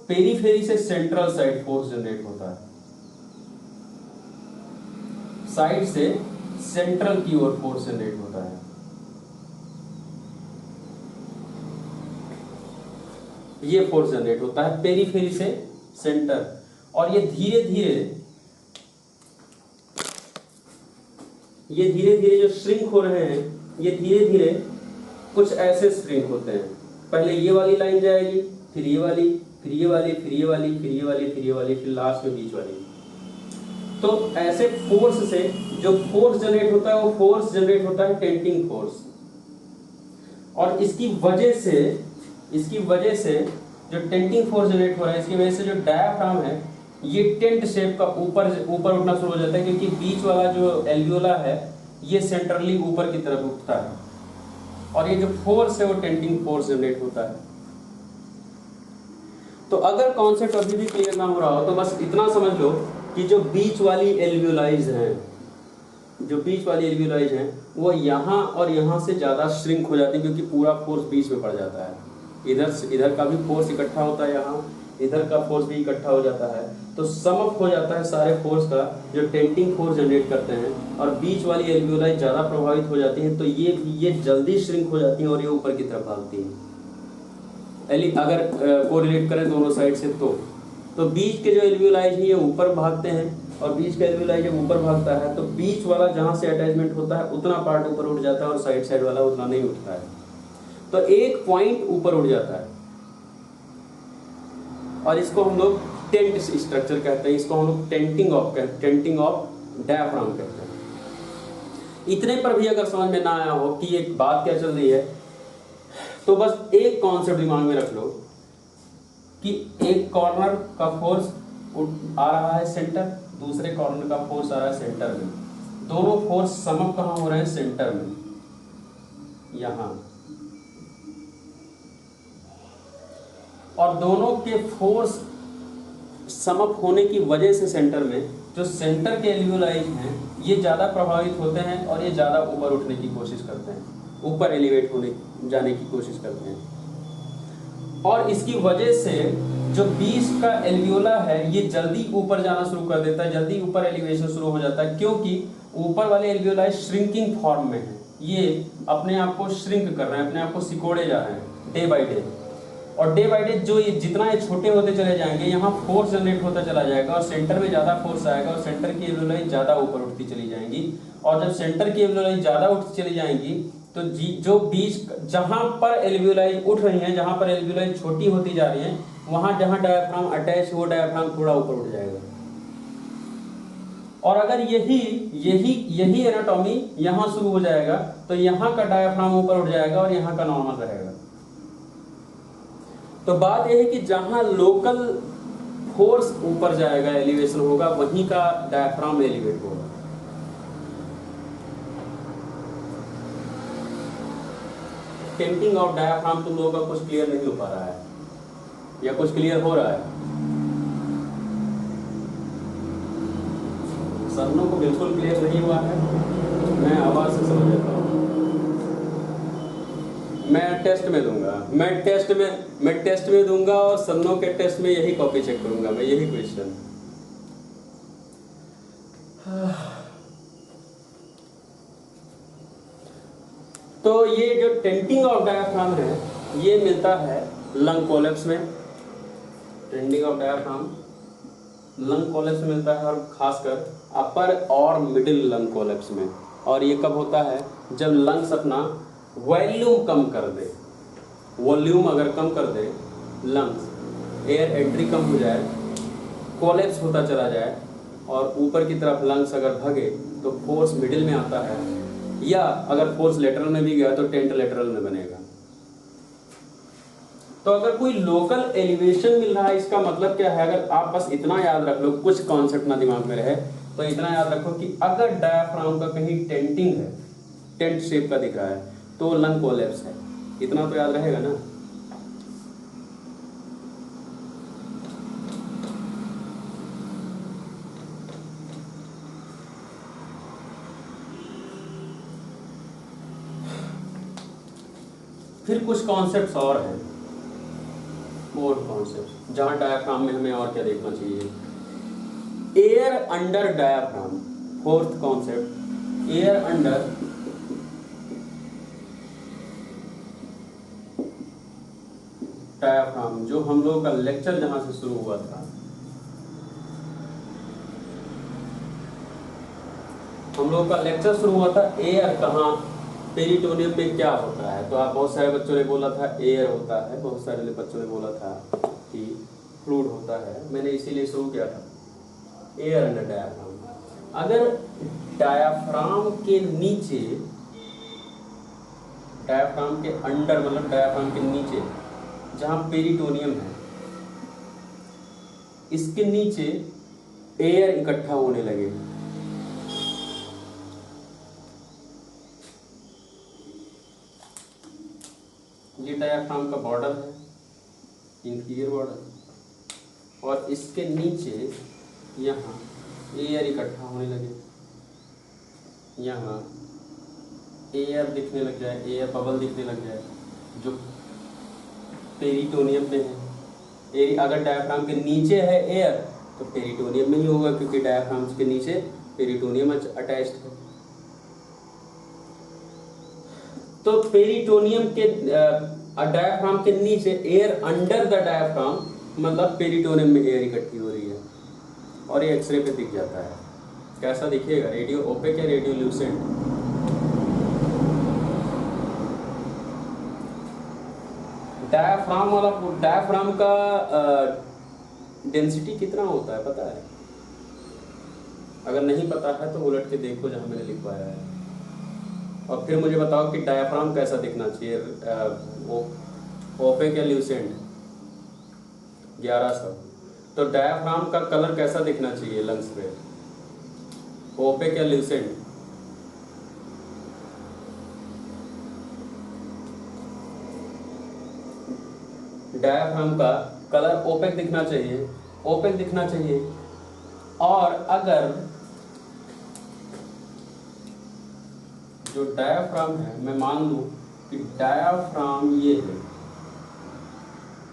Periphery से central side force generate होता है, साइड से सेंट्रल की ओर फोर्स जनरेट होता है। ये फोर्स जनरेट होता है पेरीफेरी से सेंटर, और ये धीरे धीरे जो श्रिंक हो रहे हैं, ये धीरे धीरे कुछ ऐसे श्रिंक होते हैं। पहले ये वाली लाइन जाएगी, फिर ये वाली, फिर ये वाली, फिर ये वाली, फिर ये वाली, फिर ये वाली, फिर लास्ट में बीच वाली। तो ऐसे फोर्स से जो फोर्स जनरेट होता है वो फोर्स जनरेट होता है टेंटिंग फोर्स। और इसकी वजह से जो टेंटिंग फोर्स जनरेट हो रहा है, इसकी वजह से जो डायाफ्राम है ये टेंट शेप का ऊपर उठना शुरू हो जाता है, क्योंकि बीच वाला जो एल्वियोला है ये सेंट्रली ऊपर की तरफ उठता है, और ये जो फोर्स है वो टेंटिंग फोर्स जनरेट होता है। तो अगर कॉन्सेप्ट अभी भी क्लियर ना हो रहा हो तो बस इतना समझ लो कि जो बीच वाली एल्वियोलाइज हैं वो यहाँ और यहाँ से ज़्यादा श्रिंक हो जाती है, क्योंकि पूरा फोर्स बीच में पड़ जाता है। इधर का भी फोर्स इकट्ठा होता है, यहाँ इधर का फोर्स भी इकट्ठा हो जाता है, तो सम अप हो जाता है सारे फोर्स का जो टेंटिंग फोर्स जनरेट करते हैं, और बीच वाली एल्वियोलाई ज़्यादा प्रभावित हो जाती हैं, तो ये जल्दी श्रिंक हो जाती हैं और ये ऊपर की तरफ भागती हैं। अगर कोरिलेट करें दोनों साइड से तो बीच के जो एल्वियोलाई हैं ये ऊपर भागते हैं, और बीच का एल्वियोलाई जब ऊपर भागता है तो बीच वाला जहाँ से अटैचमेंट होता है उतना पार्ट ऊपर उठ जाता है, और साइड वाला उतना नहीं उठता है। तो एक पॉइंट ऊपर उठ जाता है, और इसको हम लोग टेंट स्ट्रक्चर कहते हैं, इसको हम लोग टेंटिंग ऑफ डायाफ्राम कहते हैं। इतने पर भी अगर समझ में ना आया हो कि एक बात क्या चल रही है, तो बस एक कॉन्सेप्ट दिमाग में रख लो कि एक कॉर्नर का फोर्स आ रहा है सेंटर, दूसरे कॉर्नर का फोर्स आ रहा है सेंटर में। दोनों फोर्स समअप कहाँ हो रहे हैं? सेंटर में, यहां। और दोनों के फोर्स समअप होने की वजह से सेंटर में जो सेंटर के एल्वियोलाई हैं ये ज़्यादा प्रभावित होते हैं, और ये ज़्यादा ऊपर उठने की कोशिश करते हैं, ऊपर एलिवेट जाने की कोशिश करते हैं। और इसकी वजह से जो बीच का एल्वियोला है ये जल्दी ऊपर जाना शुरू कर देता है, जल्दी ऊपर एलिवेशन शुरू हो जाता है, क्योंकि ऊपर वाले एल्वियोलाई श्रिंकिंग फॉर्म में है, ये अपने आप को श्रिंक कर रहे हैं, अपने आप को सिकोड़े जा रहे हैं डे बाय डे। और डे बाय डे जो ये जितना ये छोटे होते चले जाएंगे, यहाँ फोर्स जनरेट होता चला जाएगा, और सेंटर में ज़्यादा फोर्स आएगा, और सेंटर की एल्वियोलाई ज़्यादा ऊपर उठती चली जाएंगी। और जब सेंटर की एल्वियोलाई ज़्यादा उठती चली जाएंगी तो जो बीच जहाँ पर एल्वियोलाई उठ रही हैं, जहाँ पर एल्वियोलाई छोटी होती जा रही हैं, वहाँ जहाँ डायाफ्राम अटैच हो, डायाफ्राम थोड़ा ऊपर उठ जाएगा। और अगर यही एनाटॉमी यहाँ शुरू हो जाएगा तो यहाँ का डायाफ्राम ऊपर उठ जाएगा और यहाँ का नॉर्मल रहेगा। तो बात यह है कि जहाँ लोकल फोर्स ऊपर जाएगा, एलिवेशन होगा, वहीं का डायाफ्राम एलिवेट होगा। टेंटिंग ऑफ डायाफ्राम तुम लोगों का कुछ क्लियर नहीं हो पा रहा है, या कुछ क्लियर हो रहा है? सबनों को बिल्कुल क्लियर नहीं हुआ है, मैं आवाज से समझ लेता हूँ। मैं टेस्ट में दूंगा, और सबनों के टेस्ट में यही कॉपी चेक करूंगा मैं, यही क्वेश्चन। तो ये जो टेंटिंग ऑफ डायाफ्राम है ये मिलता है लंग कोलैप्स में। Tenting of diaphragm lung collapse में मिलता है, और खासकर अपर और मिडिल लंग कोलैप्स में। और ये कब होता है? जब लंग्स अपना वॉल्यूम कम कर दे, वॉल्यूम अगर कम कर दे, लंग्स एयर एंट्री कम हो जाए, कोलैप्स होता चला जाए, और ऊपर की तरफ लंग्स अगर भगे तो फोर्स मिडिल में आता है, या अगर फोर्स लेटरल में भी गया तो टेंट लेटरल में बनेगा। तो अगर कोई लोकल एलिवेशन मिल रहा है, इसका मतलब क्या है? अगर आप बस इतना याद रख लो, कुछ कॉन्सेप्ट ना दिमाग में रहे तो इतना याद रखो कि अगर डायाफ्राम का कहीं टेंटिंग है, टेंट शेप का दिख रहा है, तो लंग कोलैप्स है। इतना तो याद रहेगा ना। फिर कुछ कॉन्सेप्ट्स और हैं, फोर्थ कॉन्सेप्ट, जहां डायाफ्राम में हमें और क्या देखना चाहिए, air under diaphragm. Fourth concept, air under diaphragm, जो हम लोगों का लेक्चर जहां से शुरू हुआ था, हम लोगों का लेक्चर शुरू हुआ था एयर कहाँ, पेरिटोनियम में क्या होता है। तो आप बहुत सारे बच्चों ने बोला था एयर होता है, बहुत सारे बच्चों ने बोला था कि फ्लूइड होता है, मैंने इसीलिए शुरू किया था एयर अंडर डायाफ्राम। अगर डायाफ्राम के नीचे, डायाफ्राम के अंडर मतलब डायाफ्राम के नीचे जहां पेरिटोनियम है, इसके नीचे एयर इकट्ठा होने लगे, ये डायाफ्राम का बॉर्डर है, इंटीरियर बॉर्डर, और इसके नीचे यहाँ एयर इकट्ठा होने लगे, यहाँ एयर दिखने लग जाए, एयर बबल दिखने लग जाए जो पेरिटोनियम में है। अगर डायाफ्राम के नीचे है एयर तो पेरिटोनियम में ही होगा, क्योंकि डायाफ्राम के नीचे पेरिटोनियम अटैच्ड है। तो पेरिटोनियम के डायाफ्राम के नीचे एयर अंडर द डायाफ्राम, मतलब पेरिटोनियम में एयर इकट्ठी हो रही है, और ये एक्सरे पे दिख जाता है। कैसा दिखेगा, रेडियो ओपेक या रेडियो ल्यूसेंट। डायाफ्राम वाला, डायाफ्राम का डेंसिटी कितना होता है पता है? अगर नहीं पता है तो उलट के देखो जहां मैंने लिखवाया है, और फिर मुझे बताओ कि डायाफ्राम कैसा दिखना चाहिए, ओपेक या ल्यूसेंट। 1100। तो डायाफ्राम का कलर कैसा दिखना चाहिए लंग्स पे, ओपेक या ल्यूसेंट? डायाफ्राम का कलर ओपेक दिखना चाहिए, ओपेक दिखना चाहिए। और अगर जो डायाफ्राम है, मैं मान लूं कि डायाफ्राम ये है,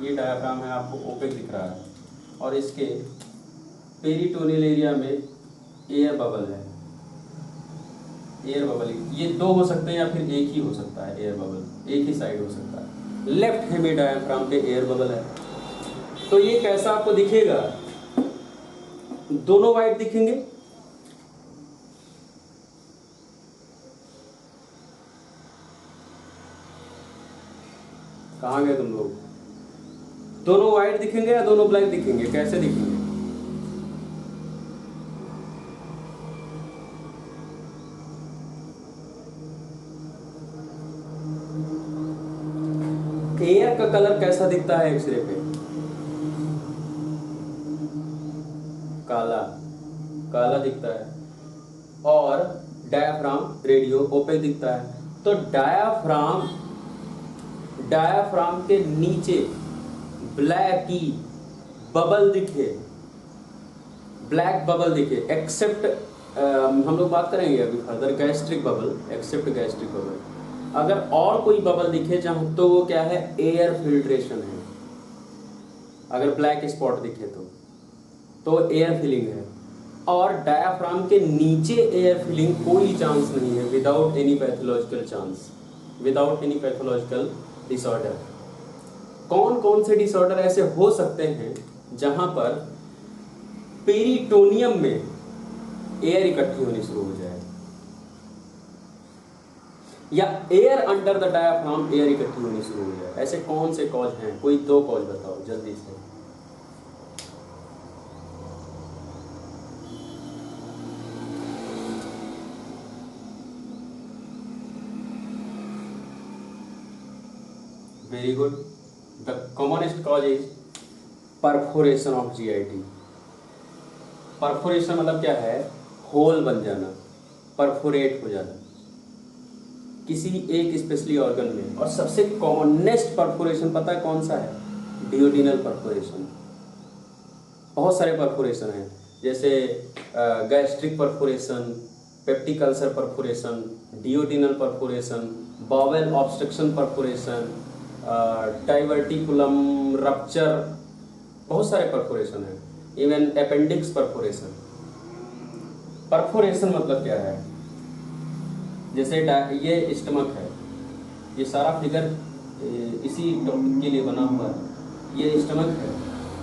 ये डायाफ्राम है, आपको ओपेक दिख रहा है, और इसके पेरिटोनियल एरिया में एयर बबल है, एयर बबल, ये दो हो सकते हैं या फिर एक ही हो सकता है, एयर बबल एक ही साइड हो सकता है। लेफ्ट हेमी डायाफ्राम पे एयर बबल है, तो ये कैसा आपको दिखेगा, दोनों वाइट दिखेंगे, कहाँ गए तुम लोग? दोनों वाइट दिखेंगे या दोनों ब्लैक दिखेंगे, कैसे दिखेंगे? एयर का कलर कैसा दिखता है एक्सरे पे? काला, काला दिखता है, और डायाफ्राम रेडियो ओपेक दिखता है। तो डायाफ्राम के नीचे ब्लैक की बबल दिखे, ब्लैक बबल दिखे, एक्सेप्ट हम लोग बात करेंगे अभी further gastric bubble, except gastric bubble. अगर और कोई बबल दिखे जहां, तो वो क्या है, एयर फिल्ट्रेशन है। अगर ब्लैक स्पॉट दिखे तो एयर फिलिंग है। और डायाफ्राम के नीचे एयर फिलिंग कोई चांस नहीं है, without any pathological chance, without any pathological disorder. कौन कौन से डिसऑर्डर ऐसे हो सकते हैं जहां पर पेरिटोनियम में एयर इकट्ठी होनी शुरू हो जाए, या air under the diaphragm air इकट्ठी होनी शुरू हो जाए? ऐसे कौन से कॉज हैं? कोई दो कॉज बताओ जल्दी से। Very good. The commonest cause is perforation of GIT. Perforation मतलब क्या है, होल बन जाना, परफोरेट हो जाना किसी एक स्पेशली ऑर्गन में। और सबसे कॉमनेस्ट परफोरेशन पता है कौन सा है? डियोडिनल परफोरेशन। बहुत सारे परफोरेशन हैं, जैसे gastric perforation, peptic ulcer perforation, डियोडिनल perforation, bowel obstruction perforation, diverticulum, rupture, बहुत सारे परफोरेशन हैं, इवन अपेंडिक्स परफोरेशन। परफोरेशन मतलब क्या है, जैसे ये स्टमक है, ये सारा फिगर इसी टॉपिक के लिए बना हुआ है, ये स्टमक है,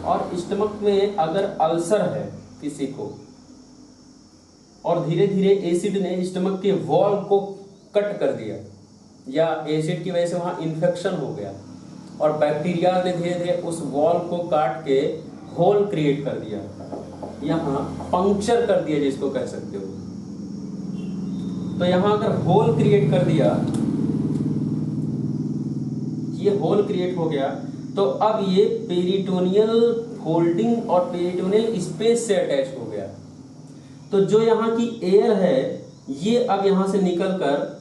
और स्टमक में अगर अल्सर है किसी को और धीरे धीरे एसिड ने स्टमक के वॉल को कट कर दिया या एसिड की वजह से वहाँ इन्फेक्शन हो गया और बैक्टीरिया ने धीरे धीरे उस वॉल को काट के होल क्रिएट कर दिया, यहाँ पंक्चर कर दिया जिसको कह सकते हो। तो यहाँ अगर होल क्रिएट कर दिया, ये होल क्रिएट हो गया, तो अब ये पेरिटोनियल फोल्डिंग और पेरिटोनियल स्पेस से अटैच हो गया। तो जो यहाँ की एयर है ये अब यहाँ से निकलकर,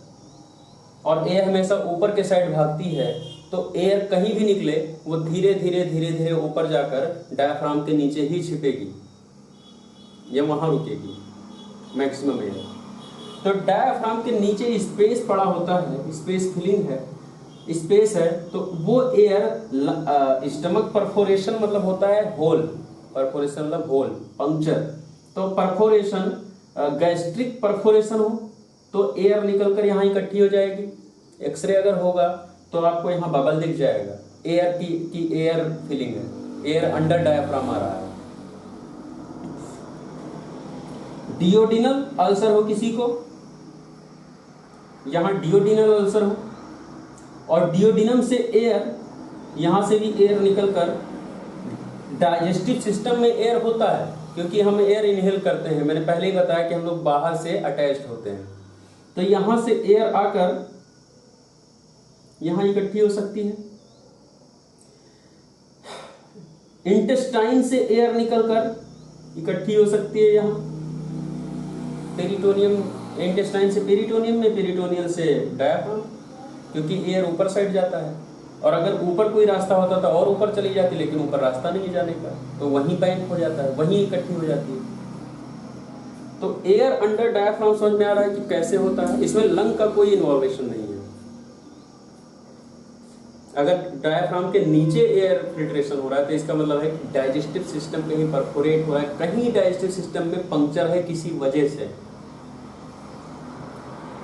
और एयर हमेशा ऊपर के साइड भागती है, तो एयर कहीं भी निकले वो धीरे धीरे धीरे धीरे ऊपर जाकर डायफ्राम के नीचे ही छिपेगी या वहाँ रुकेगी मैक्सिमम एयर। तो डायफ्राम के नीचे स्पेस पड़ा होता है, स्पेस फिलिंग है, स्पेस है, तो वो एयर स्टमक परफोरेशन मतलब होता है होल, परफोरेशन मतलब होल, पंक्चर। तो परफोरेशन गैस्ट्रिक परफोरेशन हो तो एयर निकलकर यहाँ इकट्ठी हो जाएगी। एक्सरे अगर होगा तो आपको यहाँ बबल दिख जाएगा, एयर की एयर फिलिंग है, एयर अंडर डायफ्राम आ रहा है। डियोडिनल अल्सर हो किसी को, यहाँ डियोडिनल अल्सर हो और डियोडिनम से एयर, यहाँ से भी एयर निकलकर डाइजेस्टिव सिस्टम में एयर होता है क्योंकि हम एयर इनहेल करते हैं, मैंने पहले ही बताया कि हम लोग बाहर से अटैच्ड होते हैं। तो यहाँ से एयर आकर यहाँ इकट्ठी हो सकती है। इंटेस्टाइन से एयर निकलकर इकट्ठी हो सकती है यहाँ पेरिटोनियम, इंटेस्टाइन से पेरिटोनियम में, पेरिटोनियल से डायफ्राम, क्योंकि एयर ऊपर साइड जाता है और अगर ऊपर कोई रास्ता होता तो और ऊपर चली जाती, लेकिन ऊपर रास्ता नहीं जाने का, तो वहीं बैंक हो जाता है, वहीं इकट्ठी हो जाती है। तो एयर अंडर डायफ्राम समझ में आ रहा है कि कैसे होता है, इसमें लंग का कोई इन्वॉल्वेशन नहीं है। अगर डायफ्राम के नीचे एयर फिल्ट्रेशन हो रहा है तो इसका मतलब है कि डाइजेस्टिव सिस्टम कहीं परफोरेट हो रहा है, कहीं डाइजेस्टिव सिस्टम में पंक्चर है किसी वजह से।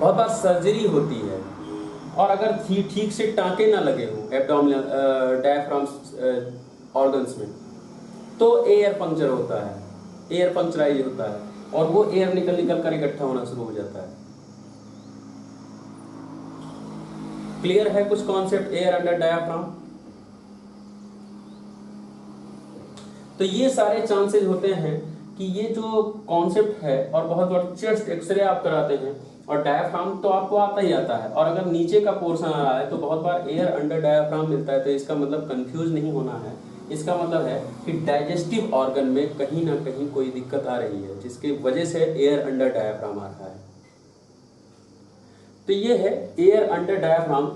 बहुत बार सर्जरी होती है और अगर ठीक से टाँके ना लगे हो एब्डोमिनल डायफ्राम ऑर्गन्स में, तो एयर पंक्चर होता है, एयर पंक्चराइज होता है और वो एयर निकल कर इकट्ठा होना शुरू हो जाता है। क्लियर है कुछ कॉन्सेप्ट एयर अंडर डायफ्राम? तो ये सारे चांसेस होते हैं कि ये जो कॉन्सेप्ट है, और बहुत बार चेस्ट एक्सरे आप कराते हैं और डायफ्राम तो आपको आता ही आता है, और अगर नीचे का पोर्शन आ रहा है तो बहुत बार एयर अंडर डायफ्राम मिलता है। तो इसका मतलब कंफ्यूज नहीं होना है, इसका मतलब है कि डाइजेस्टिव ऑर्गन में कहीं ना कहीं कोई दिक्कत आ रही है जिसकी वजह से एयर अंडर डायफ्राम आ रहा है। तो ये है एयर अंडर डायफ्राम,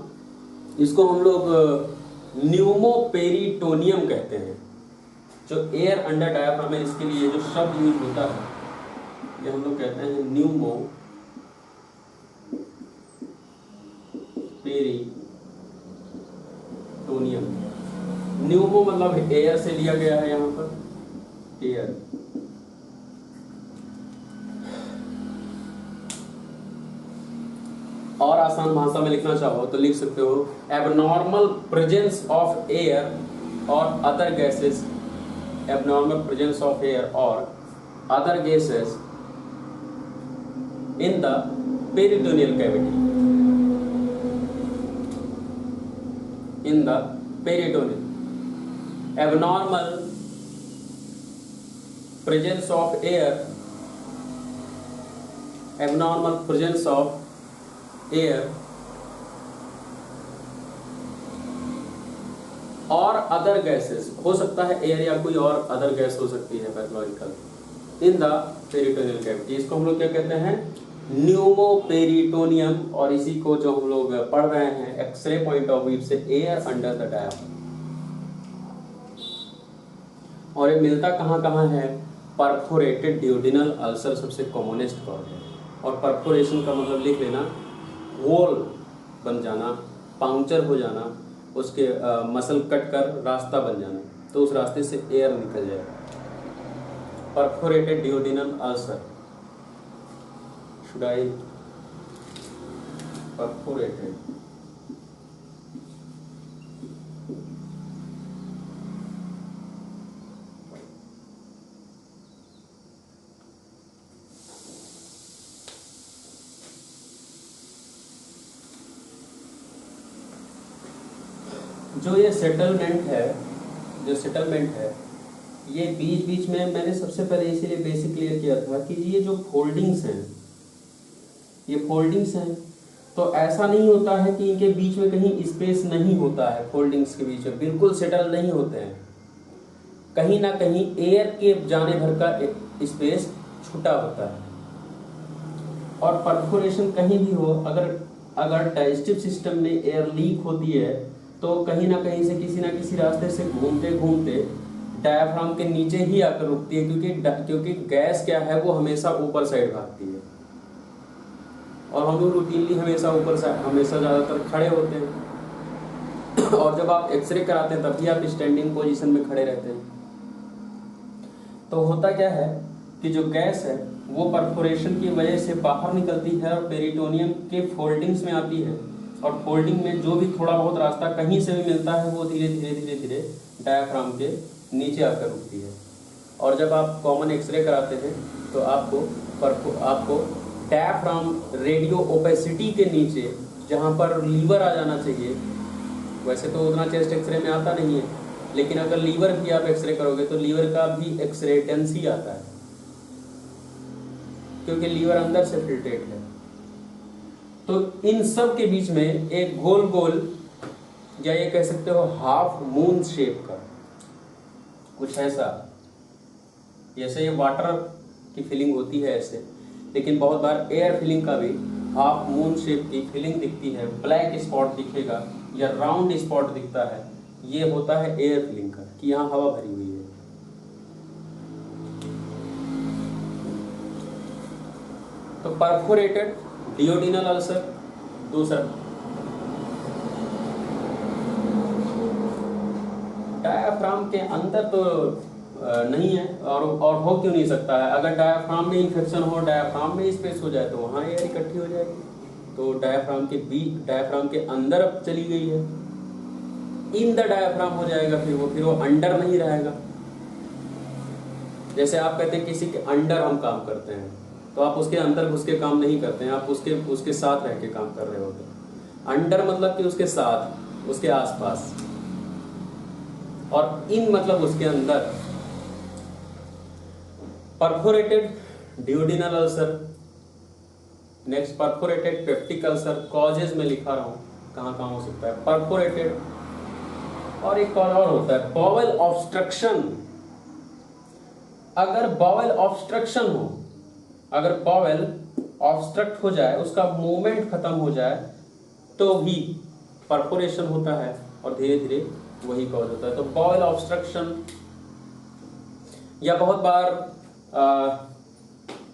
इसको हम लोग न्यूमोपेरिटोनियम कहते हैं। जो एयर अंडर डायफ्राम है इसके लिए जो शब्द यूज होता है ये हम लोग कहते हैं न्यूमोपेरिटोनियम। न्यूमो मतलब एयर से लिया गया है यहाँ पर, एयर। और आसान भाषा में लिखना चाहो तो लिख सकते हो एबनॉर्मल प्रेजेंस ऑफ एयर और other gases, abnormal presence of air और other gases in the peritoneal cavity, in the peritoneal, abnormal presence of air, abnormal presence of air और अदर गैसेस, हो सकता है एयर या कोई और अदर गैस हो सकती है pathological, in the peritoneal cavity. इसको हम लोग क्या कहते हैं, न्यूमोपेरिटोनियम। और इसी को जो हम लोग पढ़ रहे हैं एक्सरे पॉइंट ऑफ व्यू से, एयर अंडर द डायफ्राम। और ये मिलता कहाँ है, परफोरेटेड डियोडिनल अल्सर सबसे कॉमनेस्ट कॉज है। और परफोरेशन का मतलब लिख लेना, होल बन जाना, पंक्चर हो जाना, उसके मसल कट कर रास्ता बन जाना, तो उस रास्ते से एयर निकल जाएगा। Perforated duodenal ulcer, should I perforated जो ये सेटलमेंट है ये बीच बीच में मैंने सबसे पहले इसीलिए बेसिक क्लियर किया था कि ये जो फोल्डिंग्स हैं तो ऐसा नहीं होता है कि इनके बीच में कहीं स्पेस नहीं होता है। फोल्डिंग्स के बीच में बिल्कुल सेटल नहीं होते हैं, कहीं ना कहीं एयर के जाने भर का स्पेस छूटा होता है। और परफोरेशन कहीं भी हो, अगर डाइजेस्टिव सिस्टम में एयर लीक होती है तो कहीं ना कहीं से किसी ना किसी रास्ते से घूमते घूमते डायाफ्राम के नीचे ही आकर रुकती है, क्योंकि गैस क्या है वो हमेशा ऊपर साइड भागती है और हम लोग रूटीनली हमेशा ज़्यादातर खड़े होते हैं और जब आप एक्सरे कराते हैं तभी आप स्टैंडिंग पोजीशन में खड़े रहते हैं। तो होता क्या है कि जो गैस है वो परफोरेशन की वजह से बाहर निकलती है और पेरिटोनियम के फोल्डिंग्स में आती है, और फोल्डिंग में जो भी थोड़ा बहुत रास्ता कहीं से भी मिलता है वो धीरे धीरे डायाफ्राम के नीचे आकर रुकती है। और जब आप कॉमन एक्सरे कराते हैं तो आपको डायाफ्राम रेडियो ओपेसिटी के नीचे, जहाँ पर लीवर आ जाना चाहिए, वैसे तो उतना चेस्ट एक्सरे में आता नहीं है, लेकिन अगर लीवर भी आप एक्सरे करोगे तो लीवर का भी एक्सरे टेंसी आता है, क्योंकि लीवर अंदर से फिल्ट्रेट है। तो इन सब के बीच में एक गोल गोल, या ये कह सकते हो हाफ मून शेप का कुछ ऐसा, जैसे ये वाटर की फीलिंग होती है ऐसे, लेकिन बहुत बार एयर फीलिंग का भी हाफ मून शेप की फीलिंग दिखती है, ब्लैक स्पॉट दिखेगा या राउंड स्पॉट दिखता है, ये होता है एयर फीलिंग का, कि यहाँ हवा भरी हुई है। तो परफोरेटेड डिओडिनल अल्सर दूसरा। डायाफ्राम के अंदर तो नहीं है, और हो क्यों नहीं सकता है। अगर डायाफ्राम में इन्फेक्शन हो, डायाफ्राम में स्पेस हो जाए तो वहाँ एयर इकट्ठी हो जाएगी, तो डायाफ्राम के अंदर अब चली गई है, इन द डायाफ्राम हो जाएगा, फिर वो अंडर नहीं रहेगा। जैसे आप कहते हैं किसी के अंडर हम काम करते हैं, तो आप उसके अंदर घुस के काम नहीं करते हैं, आप उसके साथ रह के काम कर रहे होते हैं। अंडर मतलब कि उसके साथ, उसके आसपास, और इन मतलब उसके अंदर। Perforated duodenal ulcer, next perforated peptic ulcer. Causes में लिखा रहा हूं कहाँ हो सकता है परफोरेटेड। और एक और होता है बॉवेल ऑब्स्ट्रक्शन। अगर बॉवेल ऑब्स्ट्रक्शन हो, अगर बॉवेल ऑब्स्ट्रक्ट हो जाए, उसका मूवमेंट खत्म हो जाए, तो भी परफोरेशन होता है और धीरे धीरे वही कॉज होता है। तो बॉवेल ऑब्स्ट्रक्शन, या बहुत बार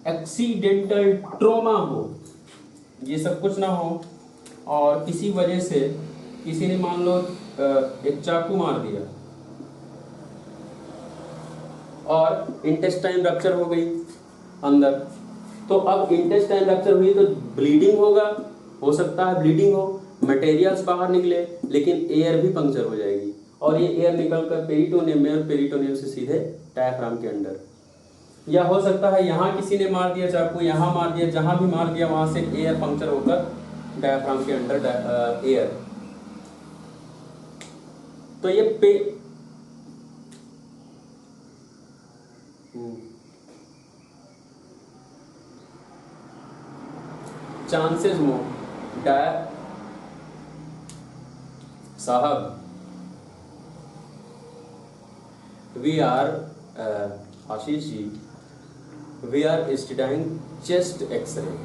एक्सीडेंटल ट्रोमा हो, ये सब कुछ ना हो और किसी वजह से किसी ने मान लो एक चाकू मार दिया और इंटेस्टाइन रप्चर हो गई अंदर, तो अब इंटेस्टाइन रप्चर हुई तो ब्लीडिंग होगा, हो सकता है ब्लीडिंग हो, मटेरियल्स बाहर निकले, लेकिन एयर भी पंक्चर हो जाएगी और ये एयर निकलकर पेरिटोनियम में और पेरिटोनियम से सीधे डायफ्राम के अंदर। या हो सकता है यहाँ किसी ने मार दिया चाकू, यहाँ मार दिया, जहां भी मार दिया वहां से एयर पंक्चर होकर डायफ्राम के अंदर एयर। तो ये चांसेस मोर साहब, we are Ashish ji, we are studying chest x-ray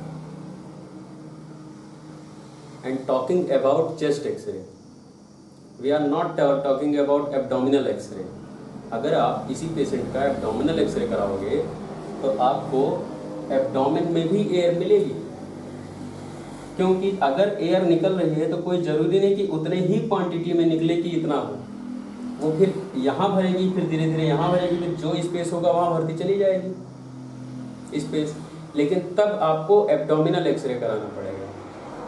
and talking about chest x-ray. We are not talking about abdominal x-ray. अगर आप किसी पेशेंट का एब्डोमिनल एक्सरे कराओगे तो आपको एब्डोमेन में भी एयर मिलेगी, क्योंकि अगर एयर निकल रही है तो कोई ज़रूरी नहीं कि उतने ही क्वांटिटी में निकले कि इतना हो, वो फिर यहाँ भरेगी, फिर धीरे धीरे यहाँ भरेगी, फिर जो स्पेस होगा वहाँ भरती चली जाएगी स्पेस। लेकिन तब आपको एब्डोमिनल एक्सरे कराना पड़ेगा।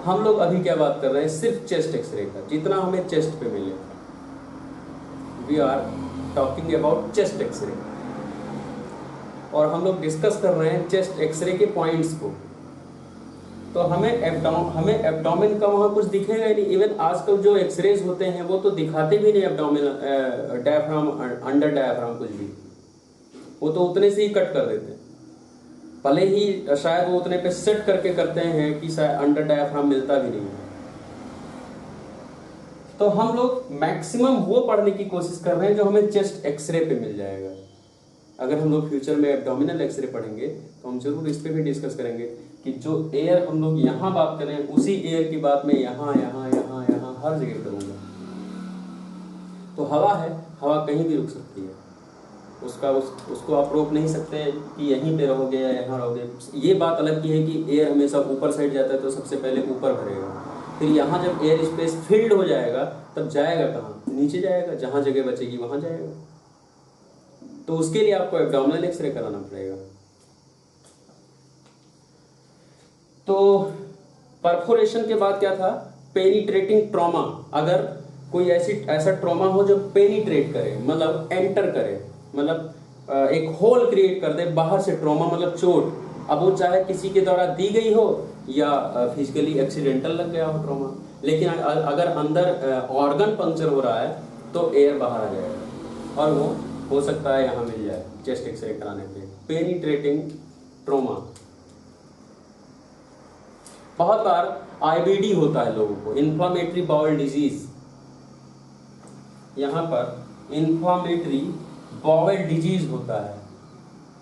हम लोग अभी क्या बात कर रहे हैं, सिर्फ चेस्ट एक्सरे का, जितना हमें चेस्ट पे मिले। We are talking about chest X-ray, और हम लोग डिस्कस कर रहे हैं चेस्ट एक्सरे के पॉइंट्स को। तो हमें एब्डोमेन का वहाँ कुछ दिखेगा ही नहीं। इवन आजकल जो एक्सरेज होते हैं वो तो दिखाते भी नहीं एब्डोमिनल, डायफ्राम, अंडर डायफ्राम कुछ भी, वो तो उतने से ही कट कर देते हैं। भले ही शायद वो उतने पे सेट करके करते हैं कि शायद अंडर डायफ्राम मिलता भी नहीं है। तो हम लोग मैक्सिमम वो पढ़ने की कोशिश कर रहे हैं जो हमें चेस्ट एक्सरे पे मिल जाएगा। अगर हम लोग फ्यूचर में एब्डोमिनल एक्सरे पढ़ेंगे तो हम जरूर इस पे भी डिस्कस करेंगे कि जो एयर हम लोग यहाँ बात करें उसी एयर की बात मैं यहाँ यहाँ यहाँ यहाँ हर जगह करूँगा। तो हवा है, हवा कहीं भी रुक सकती है, उसको आप रोक नहीं सकते कि यहीं पे रहोगे या यहाँ रहोगे। ये बात अलग की है कि एयर हमेशा ऊपर साइड जाता है तो सबसे पहले ऊपर भरेगा, फिर यहाँ जब एयर स्पेस फिल्ड हो जाएगा तब जाएगा कहाँ, नीचे जाएगा, जहाँ जगह बचेगी वहाँ जाएगा। तो उसके लिए आपको एब्डोमिनल एक्सरे कराना पड़ेगा। तो परफोरेशन के बाद क्या था, पेनिट्रेटिंग ट्रॉमा। अगर कोई ऐसा ट्रॉमा हो जो पेनिट्रेट करे, मतलब एंटर करे, मतलब एक होल क्रिएट कर दे बाहर से, ट्रॉमा मतलब चोट। अब वो चाहे किसी के द्वारा दी गई हो या फिजिकली एक्सीडेंटल लग गया हो ट्रॉमा, लेकिन अगर अंदर ऑर्गन पंक्चर हो रहा है तो एयर बाहर आ जाएगा, और वो हो सकता है यहाँ मिल जाए चेस्ट एक्सरे कराने पे। Penetrating trauma. बहुत बार आईबीडी होता है लोगों को, इन्फ्लामेटरी बाउल डिजीज। यहाँ पर इन्फ्लामेटरी बाउल डिजीज होता है।